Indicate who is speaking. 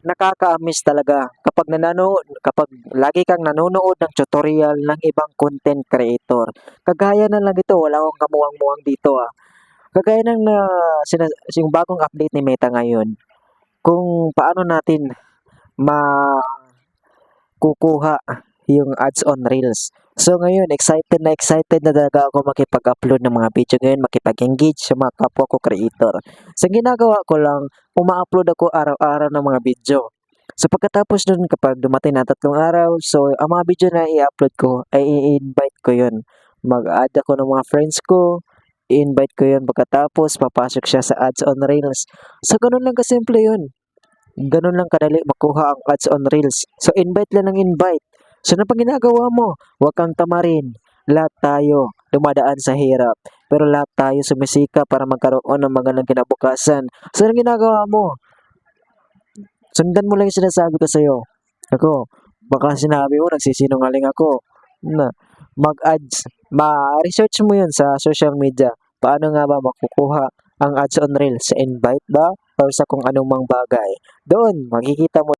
Speaker 1: nakaka-amaze talaga kapag lagi kang nanonood ng tutorial ng ibang content creator. Kagaya na lang ito, wala akong kamuwang-muwang dito, Kagaya ng yung bagong update ni Meta ngayon, kung paano natin makukuha yung ads on Reels. So ngayon, excited na talaga ako makipag-upload ng mga video ngayon, makipag-engage sa mga kapwa ko creator. So ginagawa ko lang, uma-upload ako araw-araw ng mga video. So pagkatapos nun, kapag dumating na 3 araw, so ang mga video na i-upload ko, ay i-invite ko yun. Mag-add ako ng mga friends ko, i-invite ko yun. Pagkatapos, papasok siya sa ads on Reels. So ganun lang kasimple yun. Ganun lang kadali makuha ang ads on Reels. So invite lang ng invite. So ano pang ginagawa mo? Huwag kang tamarin. Lahat tayo dumadaan sa hirap. Pero lahat tayo sumisika para magkaroon ng magandang kinabukasan. So anong ginagawa mo? Sundan mo lang yung sinasabi ko sa'yo. Ako, baka sinabi mo nagsisinungaling ako. Na, mag-ads. Ma-research mo yun sa social media. Paano nga ba makukuha ang ads on Reels? Sa invite ba? Or sa kung anong mang bagay? Doon, makikita mo